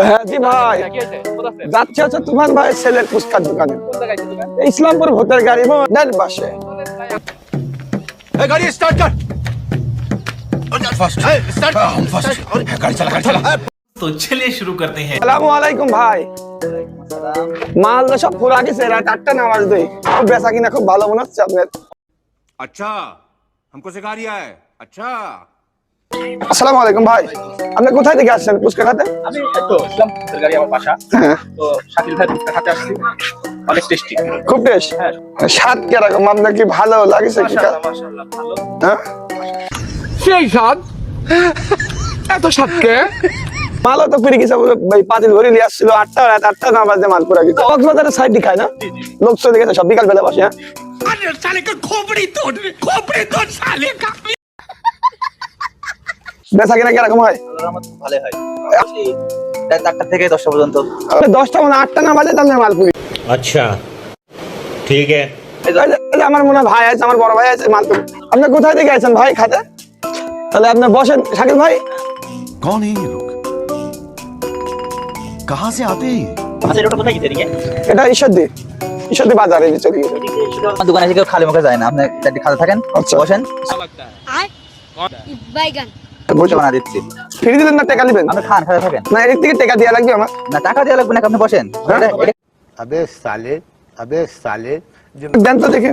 হ্যাঁ জি ভাই, যাচ্ছে হচ্ছে তুফান ভাই ছেলের ফুচকার দোকানে, ইসলামপুর ভোটের গাড়ি ডান পাশে। गाड़ी स्टार्ट कर। फास्ट स्टार्ट फास्ट गाड़ी चला गाड़ी चला। तो चलिए शुरू करते हैं। আসসালামু আলাইকুম ভাই। মাল তো সব পুরা গেছে, রাত 8টা নামাজ দেই, খুব বেচা কিনা খুব ভালো মনে হচ্ছে আপনার। अच्छा हमको सिखा रिया है। अच्छा আসসালামু আলাইকুম ভাই, আপনি কোথায় থেকে আসছেন ফুচকা খেতে? আমি তো ইসলাম ভোটের গাড়ি আমার বাসা। হ্যাঁ, তো শাকিল ভাই ফুচকা খেতে আসছি, অনেক টেস্টি। খুব টেস্ট। হ্যাঁ স্বাদ কিরকম, আপনার কি ভালো লাগছে কি? মাশাআল্লাহ মাশাআল্লাহ ভালো। হ্যাঁ সেই স্বাদ, এত স্বাদ কে? মালও তো ফিরে গেছে, ভাই পাতিল ভরে নিয়ে আসছিল 8টা, রাত 8টা নামাজ দিয়ে মাল পুরা গেছে। কক্সবাজারের সাইড দি খায় না, লোক চলে গেছে সব বিকাল বেলা বসে। হ্যাঁ साले का खोपड़ी तोड़ साले का। বেচা কিনা কিরকম হয়? আল্লাহর রহমত ভালো হয়। রাত 8টা থেকে 10টা পর্যন্ত। 10টা মানে 8টা না বাজে তাহলে মাল পুরি। अच्छा ठीक है। এই যে আমার মনে হয় ভাই আছে, আমার বড় ভাই আছে মাল পুরি। আপনি কোথায় থেকে আছেন ভাই খাতে? তাহলে আপনি বসেন শাকিল ভাই। कौन है ये लोग, कहाँ से आते हैं? আচ্ছা এটা কোথায় গেছে এদিকে? এটা ঈশ্বরদী বাজারে চলে গেছে। আমার দোকানে এসে কেউ খালি মুখে যায় না, আপনি চারটি খাতে থাকেন, আচ্ছা। বসেন, বাইগান বসে বানা দিচ্ছি। ফ্রি দিলেন না টাকা দিবেন? আপনি খান, খাতে থাকেন। না এর থেকে টাকা দেওয়া লাগবে আমার। না টাকা দেওয়া লাগবে না, আপনি বসেন। अबे साले দেন তো দেখে।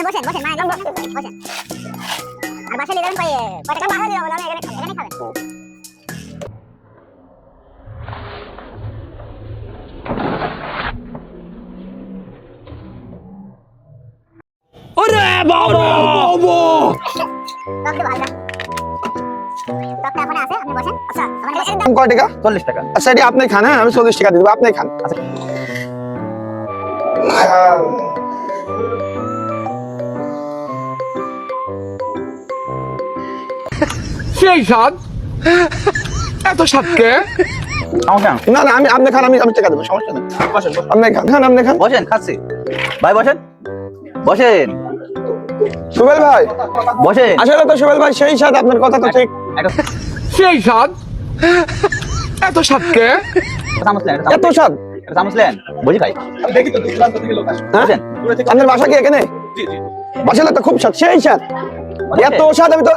বসেন বসেন না একদম বসেন আর বাসা নিয়ে যাবেন কয় টাকা বাসা দিয়ে যাবো না এখানে খাবেন अरे बाबा তখন ভালো তখন এখন আছে আপনি বসেন আচ্ছা আমার কাছে দাম কয় টাকা? 40 টাকা। আচ্ছা এটি আপনি খান। হ্যাঁ আমি 40 টাকা দিয়ে দেবো, আপনি খান। সেই স্বাদ, এত স্বাদ কে? আমার খান, না না আপনি খান, আমি টাকা দেবো, সমস্যা নেই। বসেন আপনি খান আপনি খান। বসেন, খাচ্ছি ভাই, বসেন বসেন সুবেল ভাই বসেন। আসলে তো সুবেল ভাই সেই সাথে আপনার কথা তো ঠিক। সেই স্বাদ, এত স্বাদ কে? এত স্বাদ। সামসলেন বুঝি ভাই, দেখি তো দূরান্ত থেকে লোক আসে। হ্যাঁ? বসেন। আপনার বাসা কি এখানে? জি জি বাসালে তো খুব স্বাদ, সেই স্বাদ, এত স্বাদ আমি তো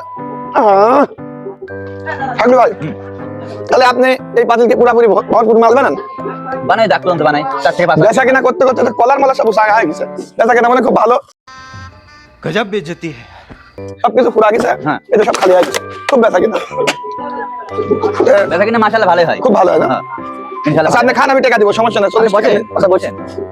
থাকবে ভাই। তাহলে আপনি এই পাতিলকে পুরাপুরি ভরপুর মাল বানান? বানাই, ডাক্তার বানাই 4 থেকে 5। বেচা কিনা করতে করতে তো কলার মালা সব সাগা হয়ে গেছে। বেচা কিনা মানে খুব ভালো, गजब बेइज्जती है। সবকিছু পুরা গেছে। হ্যাঁ। এটা সব খালি হয়ে গেছে, খুব বেচা কিনা বেচা কিনা মাশাআল্লাহ ভালোই হয়, খুব ভালো হয় না? হ্যাঁ ইনশাআল্লাহ। আচ্ছা আপনি খান, আমি টাকা দিব, সমস্যা নেই। 40 টাকা বসেন, আচ্ছা বসেন। বসেন।